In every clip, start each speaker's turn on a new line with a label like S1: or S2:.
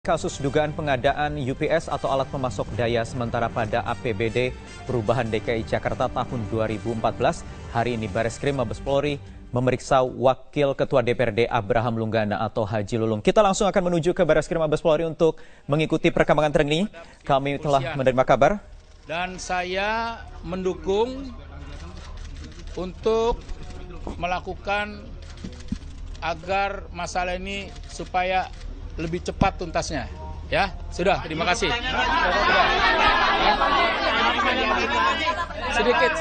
S1: Kasus dugaan pengadaan UPS atau alat pemasok daya sementara pada APBD Perubahan DKI Jakarta tahun 2014, hari ini Bareskrim Mabes Polri memeriksa Wakil Ketua DPRD Abraham Lunggana atau Haji Lulung. Kita langsung akan menuju ke Bareskrim Mabes Polri untuk mengikuti perkembangan terkini. Kami telah menerima kabar.
S2: Dan saya mendukung untuk melakukan agar masalah ini supaya lebih cepat tuntasnya. Ya, sudah. Terima kasih. Sedikit.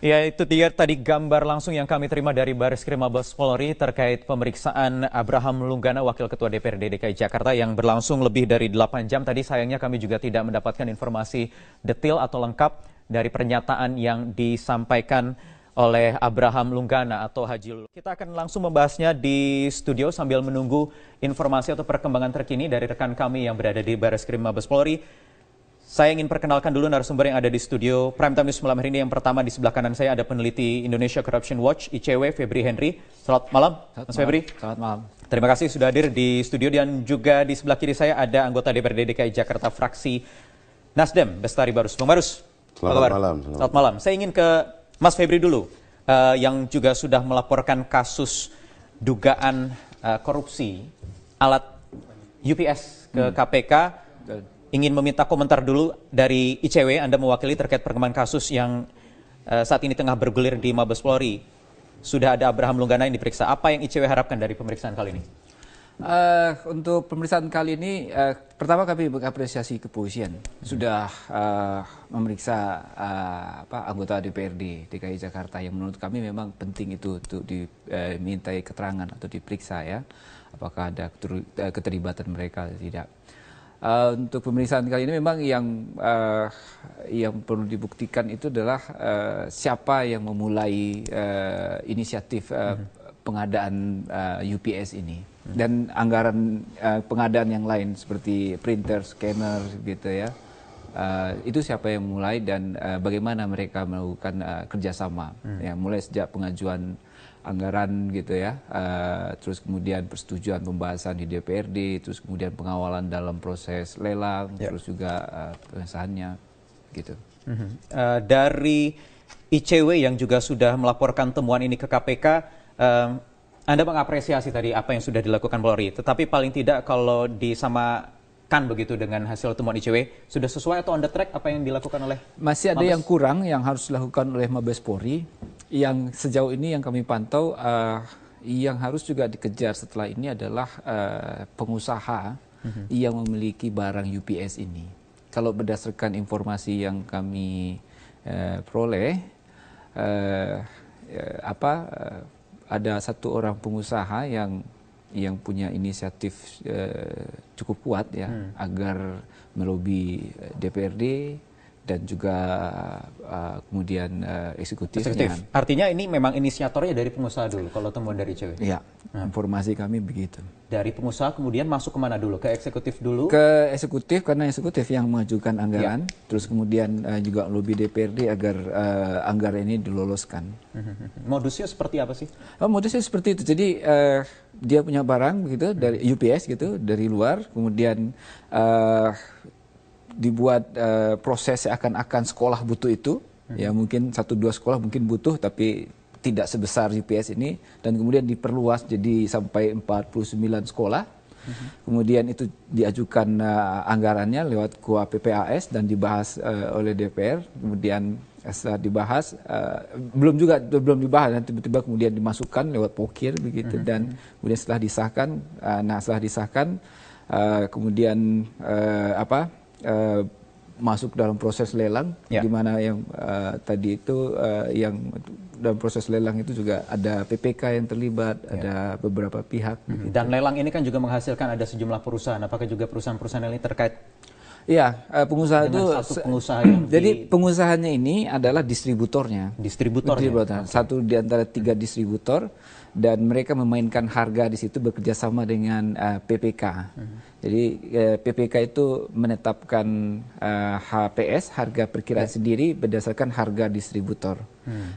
S1: Ya, itu dia tadi gambar langsung yang kami terima dari Bareskrim Mabes Polri terkait pemeriksaan Abraham Lunggana, Wakil Ketua DPRD DKI Jakarta yang berlangsung lebih dari 8 jam. Tadi sayangnya kami juga tidak mendapatkan informasi detail atau lengkap dari pernyataan yang disampaikan oleh Abraham Lunggana atau Haji Lulung. Kita akan langsung membahasnya di studio sambil menunggu informasi atau perkembangan terkini dari rekan kami yang berada di Bareskrim Mabes Polri. Saya ingin perkenalkan dulu narasumber yang ada di studio Prime Time News malam hari ini. Yang pertama di sebelah kanan saya ada peneliti Indonesia Corruption Watch ICW Febri Henry. Selamat malam, Mas Febri.
S3: Selamat malam.
S1: Terima kasih sudah hadir di studio, dan juga di sebelah kiri saya ada anggota DPRD DKI Jakarta fraksi Nasdem, Bestari Barus. Bang Barus,
S4: selamat malam.
S1: Selamat malam. Saya ingin ke Mas Febri dulu, yang juga sudah melaporkan kasus dugaan korupsi alat UPS ke KPK. Ingin meminta komentar dulu dari ICW, Anda mewakili terkait perkembangan kasus yang saat ini tengah bergulir di Mabes Polri. Sudah ada Abraham Lunggana yang diperiksa. Apa yang ICW harapkan dari pemeriksaan kali ini?
S3: Untuk pemeriksaan kali ini, pertama kami mengapresiasi kepolisian sudah memeriksa anggota DPRD DKI Jakarta yang menurut kami memang penting itu untuk dimintai keterangan atau diperiksa, ya, apakah ada keterlibatan mereka atau tidak. Untuk pemeriksaan kali ini memang yang perlu dibuktikan itu adalah siapa yang memulai inisiatif pengadaan UPS ini, dan anggaran pengadaan yang lain seperti printer, scanner gitu, ya. Itu siapa yang memulai dan bagaimana mereka melakukan kerjasama, ya, mulai sejak pengajuan anggaran gitu, ya, terus kemudian persetujuan pembahasan di DPRD, terus kemudian pengawalan dalam proses lelang, terus juga pengesahannya gitu.
S1: Dari ICW yang juga sudah melaporkan temuan ini ke KPK, Anda mengapresiasi tadi apa yang sudah dilakukan Polri, tetapi paling tidak kalau disamakan begitu dengan hasil temuan ICW, sudah sesuai atau on the track apa yang dilakukan oleh
S3: Masih ada yang kurang yang harus dilakukan oleh Mabes Polri. Yang sejauh ini yang kami pantau, yang harus juga dikejar setelah ini adalah pengusaha yang memiliki barang UPS ini. Kalau berdasarkan informasi yang kami peroleh, ada satu orang pengusaha yang punya inisiatif cukup kuat, ya, agar melobi DPRD dan juga kemudian eksekutifnya.
S1: Artinya ini memang inisiatornya dari pengusaha dulu kalau temuan dari ICW?
S3: Ya, informasi kami begitu. Dari
S1: pengusaha kemudian masuk kemana dulu? Ke eksekutif dulu?
S3: Ke eksekutif, karena eksekutif yang mengajukan anggaran, terus kemudian juga lobby DPRD agar anggaran ini diloloskan.
S1: Modusnya seperti apa sih?
S3: Modusnya seperti itu. Jadi dia punya barang begitu dari UPS gitu dari luar, kemudian dibuat proses seakan-akan sekolah butuh itu, ya, mungkin 1-2 sekolah mungkin butuh tapi tidak sebesar UPS ini, dan kemudian diperluas jadi sampai 49 sekolah. Kemudian itu diajukan anggarannya lewat KUA PPAS dan dibahas oleh DPR. Kemudian setelah dibahas, belum dibahas, dan tiba-tiba kemudian dimasukkan lewat pokir begitu, dan kemudian setelah disahkan, kemudian masuk dalam proses lelang, di mana yang tadi itu yang dalam proses lelang itu juga ada PPK yang terlibat, ada beberapa pihak.
S1: Dan lelang ini kan juga menghasilkan ada sejumlah perusahaan. Apakah juga perusahaan-perusahaan ini terkait?
S3: Iya, pengusaha
S1: Dengan
S3: itu
S1: satu pengusaha yang
S3: jadi pengusahanya ini adalah distributornya.
S1: distributor.
S3: Satu di antara 3 distributor, dan mereka memainkan harga di situ bekerja sama dengan PPK. Jadi PPK itu menetapkan HPS, harga perkiraan sendiri berdasarkan harga distributor.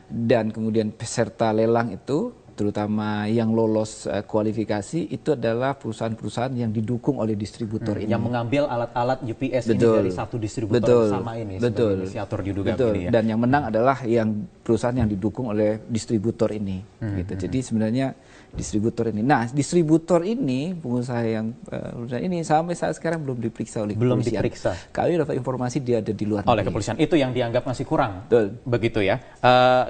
S3: Dan kemudian peserta lelang itu, terutama yang lolos kualifikasi, itu adalah perusahaan-perusahaan yang didukung oleh distributor ini.
S1: Yang mengambil alat-alat UPS ini dari satu distributor sama ini sebagai inisiator juga ini ya.
S3: Dan yang menang adalah yang perusahaan yang didukung oleh distributor ini. Gitu. Jadi sebenarnya distributor ini. Nah, distributor ini, pengusaha yang ini sampai saat sekarang belum diperiksa oleh
S1: belum
S3: kepolisian.
S1: diperiksa.
S3: Kami dapat informasi dia ada di luar
S1: Oleh
S3: negeri.
S1: kepolisian. Itu yang dianggap masih kurang.
S3: Betul.
S1: Begitu ya.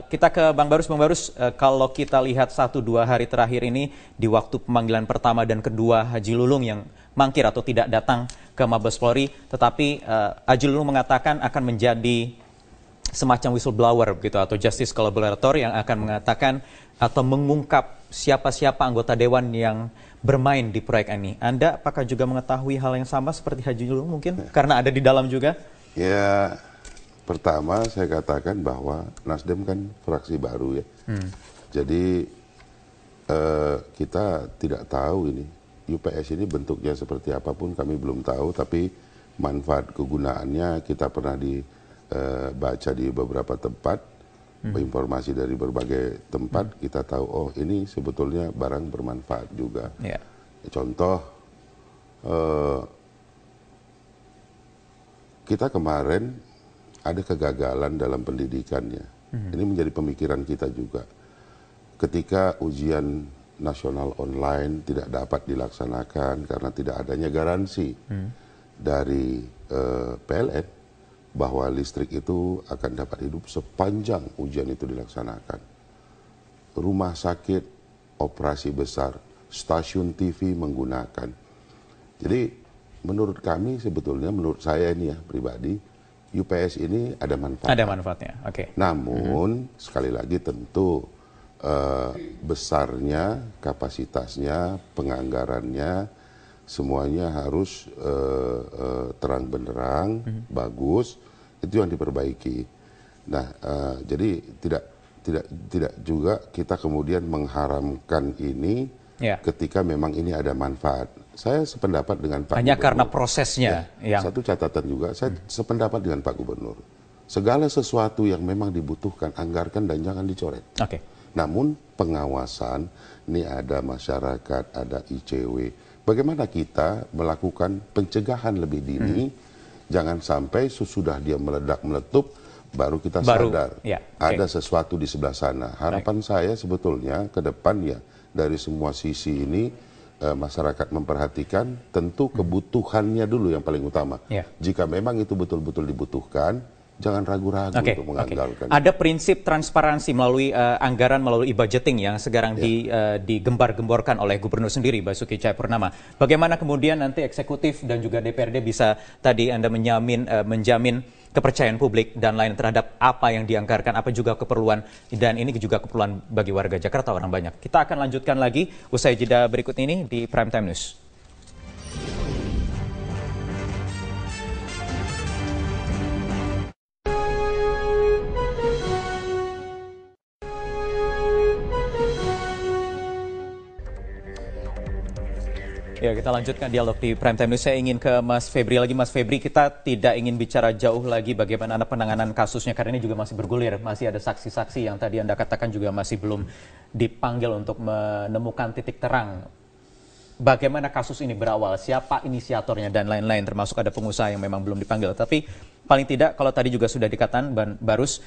S1: Kita ke Bang Barus. Bang Barus, kalau kita lihat 1-2 hari terakhir ini di waktu pemanggilan pertama dan kedua Haji Lulung yang mangkir atau tidak datang ke Mabes Polri, tetapi Haji Lulung mengatakan akan menjadi semacam whistleblower begitu atau justice collaborator yang akan mengatakan atau mengungkap siapa-siapa anggota dewan yang bermain di proyek ini. Anda apakah juga mengetahui hal yang sama seperti Haji Lulung mungkin? Karena ada di dalam juga?
S4: Ya, pertama saya katakan bahwa Nasdem kan fraksi baru ya. Jadi kita tidak tahu ini. UPS ini bentuknya seperti apapun kami belum tahu, tapi manfaat kegunaannya kita pernah dibaca di beberapa tempat. Informasi dari berbagai tempat kita tahu, oh ini sebetulnya barang bermanfaat juga.
S1: Yeah.
S4: Contoh, kita kemarin ada kegagalan dalam pendidikannya. Ini menjadi pemikiran kita juga. Ketika ujian nasional online tidak dapat dilaksanakan karena tidak adanya garansi dari PLN, bahwa listrik itu akan dapat hidup sepanjang ujian itu dilaksanakan. Rumah sakit, operasi besar, stasiun TV menggunakan. Jadi menurut kami sebetulnya, menurut saya ini ya pribadi, UPS ini ada manfaat.
S1: Ada manfaatnya, oke.
S4: Namun sekali lagi tentu besarnya, kapasitasnya, penganggarannya, semuanya harus terang benderang, bagus, itu yang diperbaiki. Nah, jadi tidak juga kita kemudian mengharamkan ini ketika memang ini ada manfaat. Saya sependapat dengan Pak
S1: Hanya
S4: Gubernur.
S1: karena prosesnya.
S4: Satu catatan juga, saya sependapat dengan Pak Gubernur. Segala sesuatu yang memang dibutuhkan, anggarkan dan jangan dicoret.
S1: Oke.
S4: Namun pengawasan, ini ada masyarakat, ada ICW. Bagaimana kita melakukan pencegahan lebih dini, jangan sampai sesudah dia meledak-meletup, baru kita sadar ada sesuatu di sebelah sana. Harapan saya sebetulnya ke depannya dari semua sisi ini, masyarakat memperhatikan tentu kebutuhannya dulu yang paling utama. Jika memang itu betul-betul dibutuhkan, jangan ragu-ragu untuk menganggarkan.
S1: Ada prinsip transparansi melalui anggaran, melalui budgeting yang sekarang digembar-gemborkan oleh Gubernur sendiri, Basuki Cahayapurnama. Bagaimana kemudian nanti eksekutif dan juga DPRD bisa tadi Anda menjamin kepercayaan publik dan lain terhadap apa yang dianggarkan, apa juga keperluan, dan ini juga keperluan bagi warga Jakarta orang banyak. Kita akan lanjutkan lagi usai jeda berikut ini di Prime Time News. Ya, kita lanjutkan dialog di Prime Time News. Saya ingin ke Mas Febri lagi. Mas Febri, kita tidak ingin bicara jauh lagi bagaimana penanganan kasusnya, karena ini juga masih bergulir. Masih ada saksi-saksi yang tadi Anda katakan juga masih belum dipanggil untuk menemukan titik terang. Bagaimana kasus ini berawal, siapa inisiatornya, dan lain-lain, termasuk ada pengusaha yang memang belum dipanggil. Tapi paling tidak, kalau tadi juga sudah dikatakan, Barus,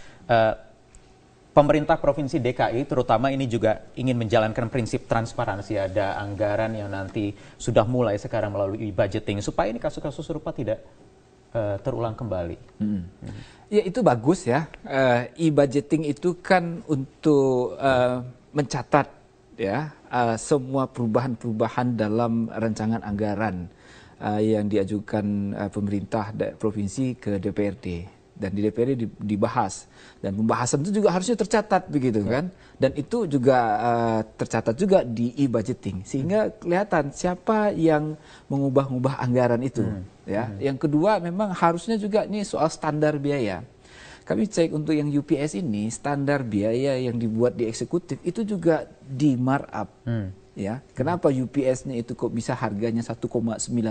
S1: pemerintah Provinsi DKI terutama ini juga ingin menjalankan prinsip transparansi. Ada anggaran yang nanti sudah mulai sekarang melalui budgeting supaya ini kasus-kasus serupa tidak terulang kembali.
S3: Ya, itu bagus ya. E-budgeting itu kan untuk mencatat ya semua perubahan-perubahan dalam rancangan anggaran yang diajukan pemerintah provinsi ke DPRD. dan di DPRD dibahas, dan pembahasan itu juga harusnya tercatat begitu kan, dan itu juga tercatat juga di e-budgeting sehingga kelihatan siapa yang mengubah-ubah anggaran itu ya. Yang kedua memang harusnya juga ini soal standar biaya. Kami cek untuk yang UPS ini standar biaya yang dibuat di eksekutif itu juga di markup. Ya, kenapa UPS-nya itu kok bisa harganya 1,9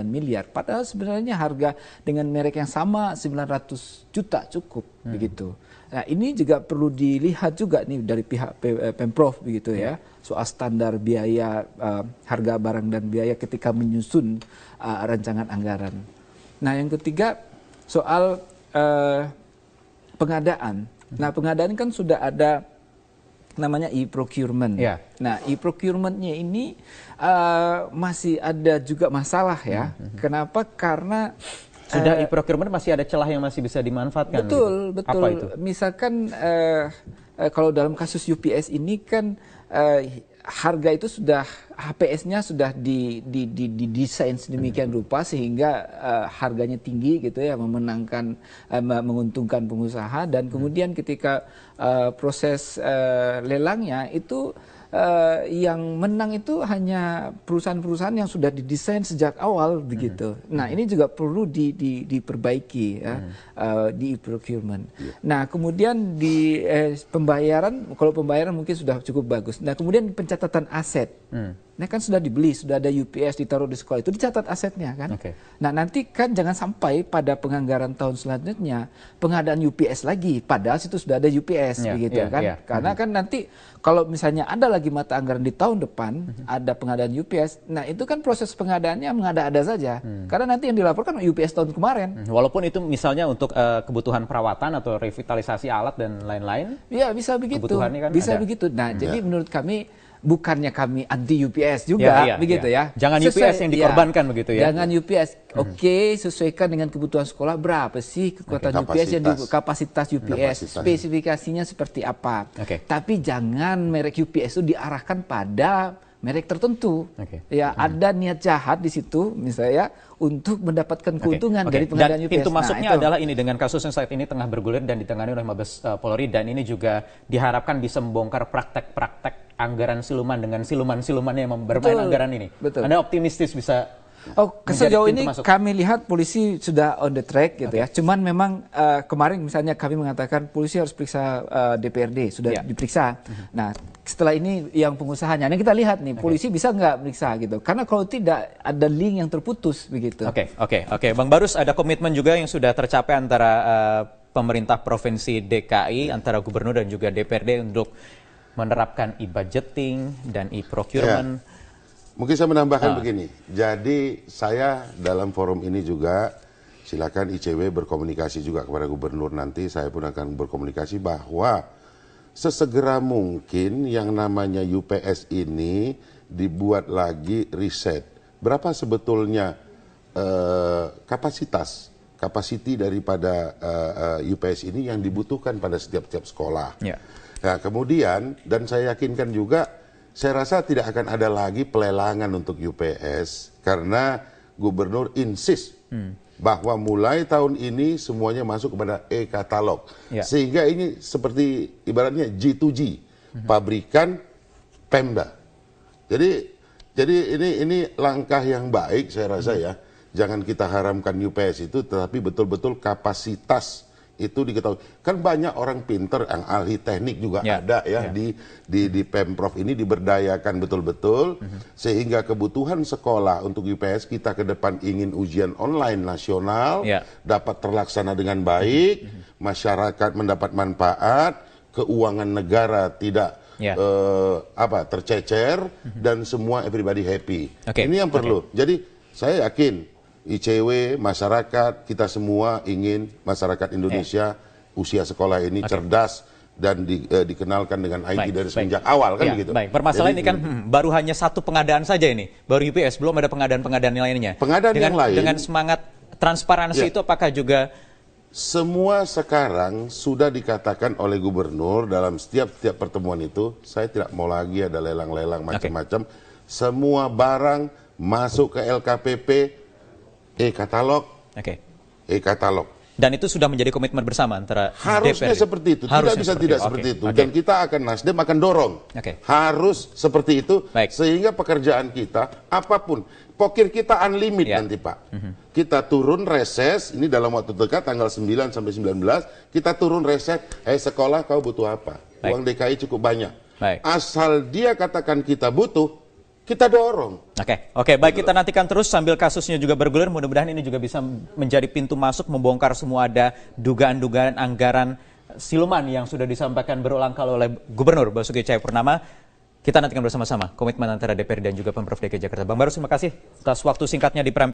S3: miliar? Padahal sebenarnya harga dengan merek yang sama 900 juta cukup begitu. Nah, ini juga perlu dilihat juga nih dari pihak Pemprov begitu ya, soal standar biaya harga barang dan biaya ketika menyusun rancangan anggaran. Nah, yang ketiga soal pengadaan. Nah, pengadaan kan sudah ada namanya e-procurement. Nah, e-procurementnya ini masih ada juga masalah ya. Kenapa? Karena
S1: sudah e-procurement masih ada celah yang masih bisa dimanfaatkan.
S3: Betul,
S1: gitu.
S3: betul.
S1: Apa itu?
S3: Misalkan kalau dalam kasus UPS ini kan harga itu sudah HPS-nya sudah didesain sedemikian rupa sehingga harganya tinggi gitu ya, memenangkan menguntungkan pengusaha, dan kemudian ketika proses lelangnya itu yang menang itu hanya perusahaan-perusahaan yang sudah didesain sejak awal begitu. Nah, ini juga perlu diperbaiki ya, di procurement. Nah, kemudian di pembayaran, kalau pembayaran mungkin sudah cukup bagus. Nah, kemudian pencatatan aset. Nah, kan sudah dibeli, sudah ada UPS ditaruh di sekolah, itu dicatat asetnya kan. Nah, nanti kan jangan sampai pada penganggaran tahun selanjutnya pengadaan UPS lagi, padahal situ sudah ada UPS begitu kan. Karena kan nanti kalau misalnya ada lagi mata anggaran di tahun depan ada pengadaan UPS, nah itu kan proses pengadaannya mengada-ada saja. Karena nanti yang dilaporkan UPS tahun kemarin.
S1: Walaupun itu misalnya untuk kebutuhan perawatan atau revitalisasi alat dan lain-lain.
S3: Ya, bisa begitu.
S1: Kan
S3: bisa
S1: ada.
S3: begitu. Nah, jadi menurut kami bukannya kami anti UPS juga begitu ya.
S1: Jangan UPS yang dikorbankan begitu ya.
S3: Jangan UPS. Oke, sesuaikan dengan kebutuhan sekolah, berapa sih kekuatan UPS yang kapasitas UPS, spesifikasinya seperti apa. Tapi jangan merek UPS itu diarahkan pada merek tertentu. Ya, ada niat jahat di situ misalnya untuk mendapatkan keuntungan dari pengadaan UPS.
S1: Pintu masuknya adalah ini dengan kasus yang saat ini tengah bergulir dan ditangani oleh Mabes Polri, dan ini juga diharapkan bisa membongkar praktek-praktek anggaran siluman dengan siluman-siluman yang bermain anggaran ini. Anda optimistis bisa?
S3: Sejauh ini kami lihat polisi sudah on the track gitu ya. Cuman memang kemarin misalnya kami mengatakan polisi harus periksa DPRD, sudah diperiksa. Nah, setelah ini yang pengusahanya. Nah, kita lihat nih polisi bisa nggak periksa gitu. Karena kalau tidak ada link yang terputus begitu.
S1: Oke. Bang Barus, ada komitmen juga yang sudah tercapai antara pemerintah Provinsi DKI, antara Gubernur dan juga DPRD untuk menerapkan e-budgeting dan e-procurement.
S4: Mungkin saya menambahkan begini. Jadi saya dalam forum ini juga silakan ICW berkomunikasi juga kepada gubernur, nanti saya pun akan berkomunikasi bahwa sesegera mungkin yang namanya UPS ini dibuat lagi riset. Berapa sebetulnya kapasiti daripada UPS ini yang dibutuhkan pada setiap sekolah. Nah, kemudian, dan saya yakinkan juga, saya rasa tidak akan ada lagi pelelangan untuk UPS karena gubernur insist bahwa mulai tahun ini semuanya masuk kepada e-katalog. Sehingga ini seperti ibaratnya G2G, pabrikan Pemda. Jadi ini langkah yang baik saya rasa ya. Jangan kita haramkan UPS itu, tetapi betul-betul kapasitas itu diketahui. Kan banyak orang pinter yang ahli teknik juga ada ya di Pemprov ini diberdayakan betul-betul sehingga kebutuhan sekolah untuk UPS kita ke depan ingin ujian online nasional dapat terlaksana dengan baik, masyarakat mendapat manfaat, keuangan negara tidak tercecer dan semua everybody happy. Ini yang perlu. Jadi saya yakin ICW, masyarakat, kita semua ingin masyarakat Indonesia usia sekolah ini cerdas dan dikenalkan dengan IT dari semenjak awal kan begitu.
S1: Permasalahan ini kan baru hanya satu pengadaan saja ini, baru UPS, belum ada pengadaan-pengadaan lainnya.
S4: Pengadaan yang lain
S1: dengan semangat transparansi itu apakah juga
S4: semua sekarang sudah dikatakan oleh gubernur dalam setiap pertemuan itu, saya tidak mau lagi ada lelang-lelang macam-macam. Semua barang masuk ke LKPP e-katalog. E-katalog.
S1: Dan itu sudah menjadi komitmen bersama antara
S4: Harusnya
S1: DPRD.
S4: seperti itu,
S1: Harusnya
S4: tidak bisa tidak
S1: Oke,
S4: seperti itu.
S1: oke.
S4: Dan kita akan, Nasdem akan dorong.
S1: Oke.
S4: Harus seperti itu,
S1: Baik.
S4: sehingga pekerjaan kita, apapun, pokir kita unlimited
S1: Ya.
S4: nanti Pak. Kita turun reses, ini dalam waktu dekat, tanggal 9 sampai 19, kita turun reses, sekolah kau butuh apa?
S1: Baik.
S4: Uang DKI cukup banyak.
S1: Baik.
S4: Asal dia katakan kita butuh, kita dorong.
S1: Oke, baik, kita nantikan terus sambil kasusnya juga bergulir. Mudah-mudahan ini juga bisa menjadi pintu masuk, membongkar semua ada dugaan-dugaan anggaran siluman yang sudah disampaikan berulang kali oleh Gubernur Basuki Cahayapurnama. Kita nantikan bersama-sama komitmen antara DPRD dan juga Pemprov DKI Jakarta. Bang Barus, terima kasih atas waktu singkatnya di Prime